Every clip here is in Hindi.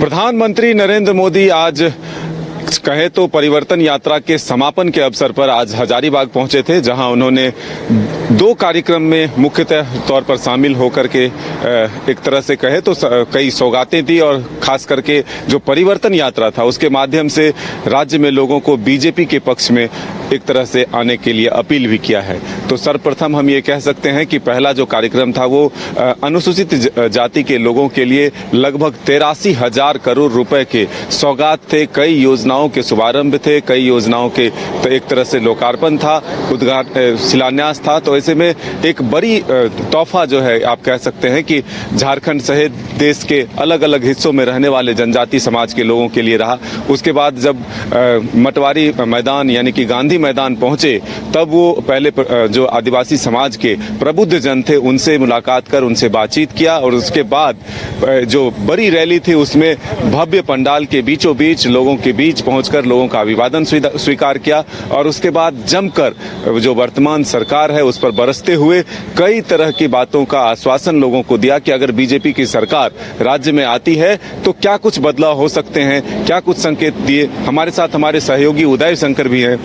प्रधानमंत्री नरेंद्र मोदी आज कहे तो परिवर्तन यात्रा के समापन के अवसर पर आज हजारीबाग पहुंचे थे, जहां उन्होंने दो कार्यक्रम में मुख्यतः तौर पर शामिल होकर के एक तरह से कहे तो कई सौगातें दी और खास करके जो परिवर्तन यात्रा था उसके माध्यम से राज्य में लोगों को बीजेपी के पक्ष में एक तरह से आने के लिए अपील भी किया है। तो सर्वप्रथम हम ये कह सकते हैं कि पहला जो कार्यक्रम था वो अनुसूचित जाति के लोगों के लिए लगभग 83,000 करोड़ रुपए के सौगात थे। कई योजनाओं के शुभारंभ थे, कई योजनाओं के तो एक तरह से लोकार्पण था, उद्घाटन शिलान्यास था। तो ऐसे में एक बड़ी तोहफा जो है आप कह सकते हैं कि झारखंड सहित देश के अलग अलग हिस्सों में रहने वाले जनजाति समाज के लोगों के लिए रहा। उसके बाद जब मटवारी मैदान यानी कि गांधी मैदान पहुंचे, तब वो पहले जो आदिवासी समाज के प्रबुद्ध जन थे उनसे मुलाकात कर उनसे बातचीत किया और उसके बाद जो बड़ी रैली थी उसमें भव्य पंडाल के बीचों बीच लोगों के बीच पहुंचकर लोगों का अभिवादन स्वीकार किया और उसके बाद जमकर जो वर्तमान सरकार है उस पर बरसते हुए कई तरह की बातों का आश्वासन लोगों को दिया कि अगर बीजेपी की सरकार राज्य में आती है तो क्या कुछ बदलाव हो सकते हैं, क्या कुछ संकेत दिए। हमारे साथ हमारे सहयोगी उदय शंकर भी हैं।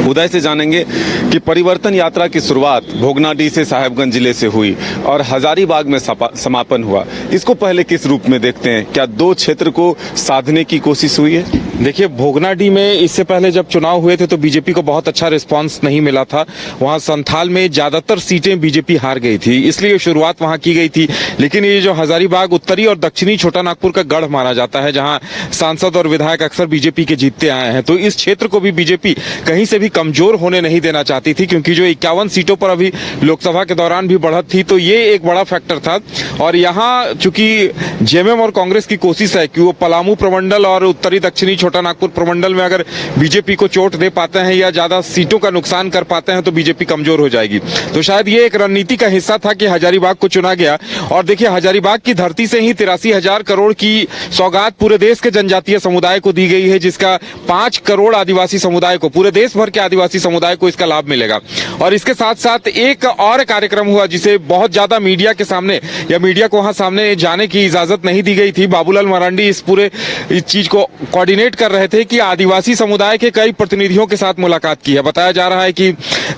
उदय से जानेंगे कि परिवर्तन यात्रा की शुरुआत भोगनाडीह से साहेबगंज जिले से हुई और हजारीबाग में समापन हुआ। इसको पहले किस रूप में देखते हैं? क्या दो क्षेत्र को साधने की कोशिश हुई है? देखिए, भोगनाडीह में इससे पहले जब चुनाव हुए थे तो बीजेपी को बहुत अच्छा रिस्पांस नहीं मिला था। वहां संथाल में ज्यादातर सीटें बीजेपी हार गई थी, इसलिए शुरुआत वहां की गई थी। लेकिन ये जो हजारीबाग उत्तरी और दक्षिणी छोटा नागपुर का गढ़ माना जाता है, जहां सांसद और विधायक अक्सर बीजेपी के जीतते आए हैं, तो इस क्षेत्र को भी बीजेपी कहीं से भी कमजोर होने नहीं देना चाहती थी, क्योंकि जो 51 सीटों पर अभी लोकसभा के दौरान भी बढ़त थी, तो ये एक बड़ा फैक्टर था। और यहाँ चूंकि जेएमएम और कांग्रेस की कोशिश है कि वो पलामू प्रमंडल और उत्तरी दक्षिणी छोटा नागपुर प्रमंडल में अगर बीजेपी को चोट दे पाते हैं या ज्यादा सीटों का नुकसान कर पाते हैं तो बीजेपी कमजोर हो जाएगी। तो शायद ये एक रणनीति का हिस्सा था कि हजारीबाग को चुना गया। और देखिए, हजारीबाग की धरती से ही 83,000 करोड़ की सौगात पूरे देश के जनजातीय समुदाय को दी गई है, जिसका 5 करोड़ आदिवासी समुदाय को, पूरे देश भर के आदिवासी समुदाय को इसका लाभ मिलेगा। और इसके साथ साथ एक और कार्यक्रम हुआ जिसे बहुत ज्यादा मीडिया के सामने या मीडिया को वहां सामने जाने की इजाजत नहीं दी गई थी। बाबूलाल मरांडी इस पूरे चीज को कोऑर्डिनेट कर रहे थे कि आदिवासी समुदाय के कई प्रतिनिधियों के साथ मुलाकात की है। बताया जा रहा है कि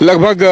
लगभग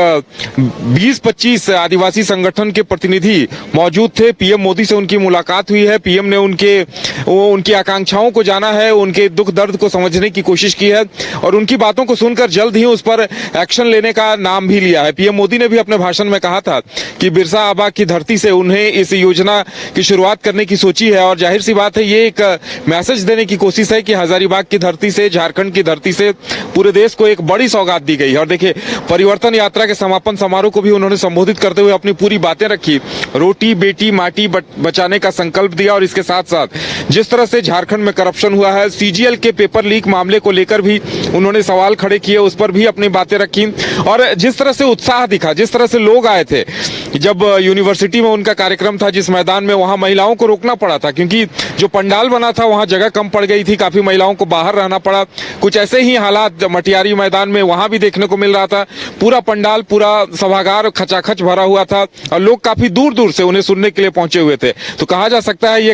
20-25 आदिवासी संगठन के प्रतिनिधि मौजूद थे। पीएम मोदी से उनकी मुलाकात हुई है। पीएम ने उनकी आकांक्षाओं को जाना है, उनके दुख दर्द को समझने की कोशिश की है और उनकी बातों को सुनकर जल्द ही उस पर एक्शन लेने का नाम भी लिया है। पीएम मोदी ने भी अपने भाषण में कहा था कि बिरसा आबा की धरती से उन्हें इस योजना की शुरुआत करने की सोची है। और जाहिर सी बात है, ये एक मैसेज देने की कोशिश है कि हजारीबाग की धरती से, झारखंड की धरती से पूरे देश को एक बड़ी सौगात दी गई है। और देखिए, परिवर्तन यात्रा के समापन समारोह को भी उन्होंने संबोधित करते हुए अपनी पूरी बातें रखी। रोटी बेटी माटी बचाने का संकल्प दिया और इसके साथ साथ जिस तरह से झारखंड में करप्शन हुआ है, सीजीएल के पेपर लीक मामले को लेकर भी उन्होंने सवाल खड़े किए, उस पर भी अपनी बातें रखी। और जिस तरह से उत्साह दिखा, जिस तरह से लोग आए थे जब यूनिवर्सिटी में उनका कार्यक्रम था, जिस मैदान में, वहां महिलाओं को रोकना पड़ा था क्योंकि जो पंडाल बना था वहां जगह कम पड़ गई थी, काफी महिलाओं को बाहर रहना पड़ा। कुछ ऐसे ही हालात मटियारी मैदान में वहां भी देखने को मिल रहा था। पूरा पंडाल, पूरा सभागार खचाखच भरा हुआ था और लोग काफी दूर दूर से उन्हें सुनने के लिए पहुंचे हुए थे। तो कहा जा सकता है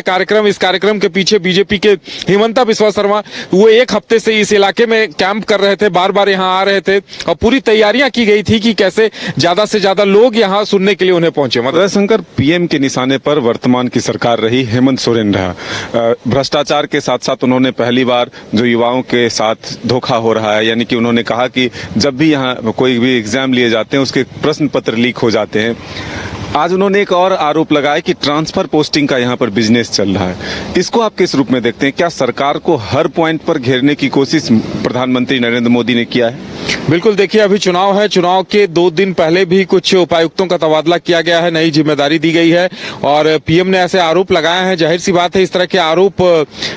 इस कार्यक्रम के पीछे बीजेपी के हिमंता बिस्वा शर्मा, वो एक हफ्ते से इस इलाके में कैंप कर रहे थे, बार बार यहाँ आ रहे थे और पूरी तैयारियां की गई थी कि कैसे ज्यादा से ज्यादा लोग यहाँ सुनने के लिए उन्हें पहुंचे। मतलब शंकर, पीएम के निशाने पर वर्तमान की सरकार रही, हेमंत सोरेन रहा। भ्रष्टाचार के साथ साथ उन्होंने पहली बार जो युवाओं के साथ धोखा हो रहा है, यानी कि उन्होंने कहा कि जब भी यहाँ कोई भी एग्जाम लिए जाते हैं उसके प्रश्न पत्र लीक हो जाते हैं। आज उन्होंने एक और आरोप लगाया कि ट्रांसफर पोस्टिंग का यहाँ पर बिजनेस चल रहा है। इसको आप किस रूप में देखते हैं? क्या सरकार को हर पॉइंट पर घेरने की कोशिश प्रधानमंत्री नरेंद्र मोदी ने किया है? बिल्कुल, देखिए, अभी चुनाव है। चुनाव के 2 दिन पहले भी कुछ उपायुक्तों का तबादला किया गया है, नई जिम्मेदारी दी गई है और पीएम ने ऐसे आरोप लगाए हैं। जाहिर सी बात है, इस तरह के आरोप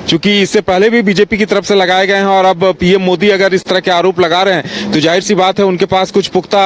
चूंकि इससे पहले भी बीजेपी की तरफ से लगाए गए हैं और अब पीएम मोदी अगर इस तरह के आरोप लगा रहे हैं तो जाहिर सी बात है उनके पास कुछ पुख्ता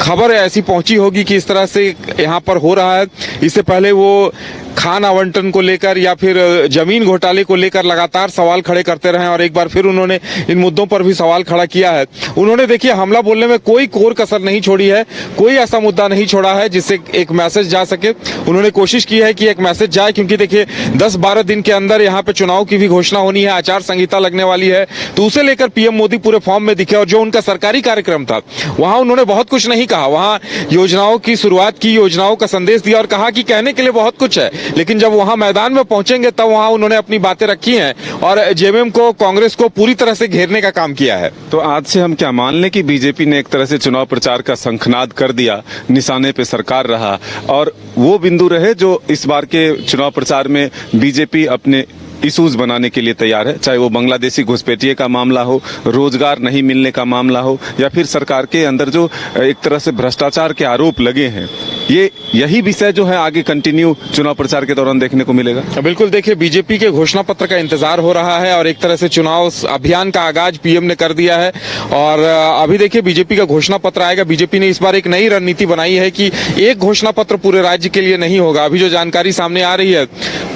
खबर ऐसी पहुंची होगी कि इस तरह से यहाँ पर हो रहा है। इससे पहले वो खान आवंटन को लेकर या फिर जमीन घोटाले को लेकर लगातार सवाल खड़े करते रहे और एक बार फिर उन्होंने इन मुद्दों पर भी सवाल खड़ा किया है। उन्होंने देखिए हमला बोलने में कोई कोर कसर नहीं छोड़ी है, कोई ऐसा मुद्दा नहीं छोड़ा है जिससे एक मैसेज जा सके। उन्होंने कोशिश की है कि एक मैसेज जाए, क्योंकि देखिए 10-12 दिन के अंदर यहाँ पे चुनाव की भी घोषणा होनी है, आचार संहिता लगने वाली है, तो उसे लेकर पीएम मोदी पूरे फॉर्म में दिखे। और जो उनका सरकारी कार्यक्रम था वहां उन्होंने बहुत कुछ नहीं कहा, वहां योजनाओं की शुरुआत की, योजनाओं का संदेश दिया और कहा कि कहने के लिए बहुत कुछ है, लेकिन जब वहां मैदान में पहुंचेंगे तब वहां उन्होंने अपनी बातें रखी हैं और जेएमएम को, कांग्रेस को पूरी तरह से घेरने का काम किया है। तो आज से हम क्या मान लें कि बीजेपी ने एक तरह से चुनाव प्रचार का शंखनाद कर दिया, निशाने पे सरकार रहा और वो बिंदु रहे जो इस बार के चुनाव प्रचार में बीजेपी अपने इशूज बनाने के लिए तैयार है, चाहे वो बांग्लादेशी घुसपैठिए का मामला हो, रोजगार नहीं मिलने का मामला हो, या फिर सरकार के अंदर जो एक तरह से भ्रष्टाचार के आरोप लगे हैं, यही विषय जो है आगे कंटिन्यू चुनाव प्रचार के दौरान देखने को मिलेगा। बिल्कुल, देखिए बीजेपी के घोषणा पत्र का इंतजार हो रहा है और एक तरह से चुनाव अभियान का आगाज पीएम ने कर दिया है और अभी देखिए बीजेपी का घोषणा पत्र आएगा। बीजेपी ने इस बार एक नई रणनीति बनाई है कि एक घोषणा पत्र पूरे राज्य के लिए नहीं होगा। अभी जो जानकारी सामने आ रही है,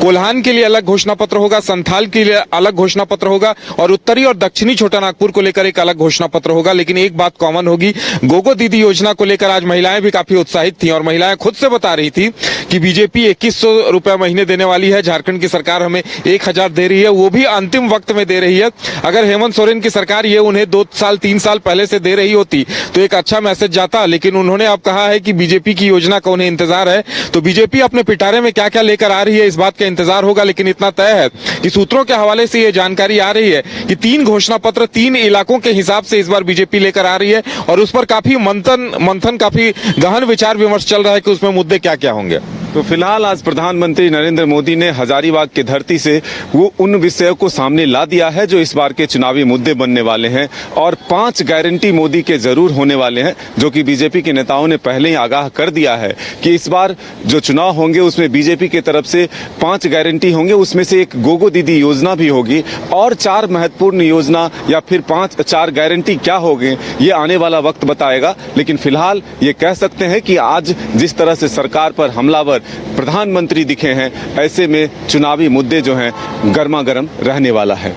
कोल्हान के लिए अलग घोषणा पत्र होगा, संथाल के लिए अलग घोषणा पत्र होगा और उत्तरी और दक्षिणी छोटा नागपुर को लेकर एक अलग घोषणा पत्र होगा। लेकिन एक बात कॉमन होगी, गोगो दीदी योजना को लेकर आज महिलाएं भी काफी उत्साहित थी और महिलाएं खुद से बता रही थी कि बीजेपी 2100 रुपए महीने देने वाली है, झारखंड की सरकार हमें 1000 दे रही है, वो भी अंतिम वक्त में दे रही है। अगर हेमंत सोरेन की सरकार ये उन्हें 2-3 साल पहले से दे रही होती तो एक अच्छा मैसेज जाता, लेकिन उन्होंने अब कहा है कि बीजेपी की योजना का उन्हें इंतजार है। तो बीजेपी अपने पिटारे में क्या क्या लेकर आ रही है इस बात का इंतजार होगा, लेकिन इतना तय है कि सूत्रों के हवाले से ये जानकारी आ रही है कि 3 घोषणा पत्र 3 इलाकों के हिसाब से इस बार बीजेपी लेकर आ रही है और उस पर काफी मंथन काफी गहन विचार विमर्श चल रहा है कि उसमें मुद्दे क्या क्या होंगे। तो फिलहाल आज प्रधानमंत्री नरेंद्र मोदी ने हजारीबाग की धरती से वो उन विषयों को सामने ला दिया है जो इस बार के चुनावी मुद्दे बनने वाले हैं और 5 गारंटी मोदी के जरूर होने वाले हैं, जो कि बीजेपी के नेताओं ने पहले ही आगाह कर दिया है कि इस बार जो चुनाव होंगे उसमें बीजेपी की तरफ से 5 गारंटी होंगे, उसमें से एक गोगो दीदी योजना भी होगी और 4 महत्वपूर्ण योजना या फिर 4 गारंटी क्या होंगे ये आने वाला वक्त बताएगा। लेकिन फिलहाल ये कह सकते हैं कि आज जिस तरह से सरकार पर हमलावर प्रधानमंत्री दिखे हैं, ऐसे में चुनावी मुद्दे जो हैं गर्मा गर्म रहने वाला है।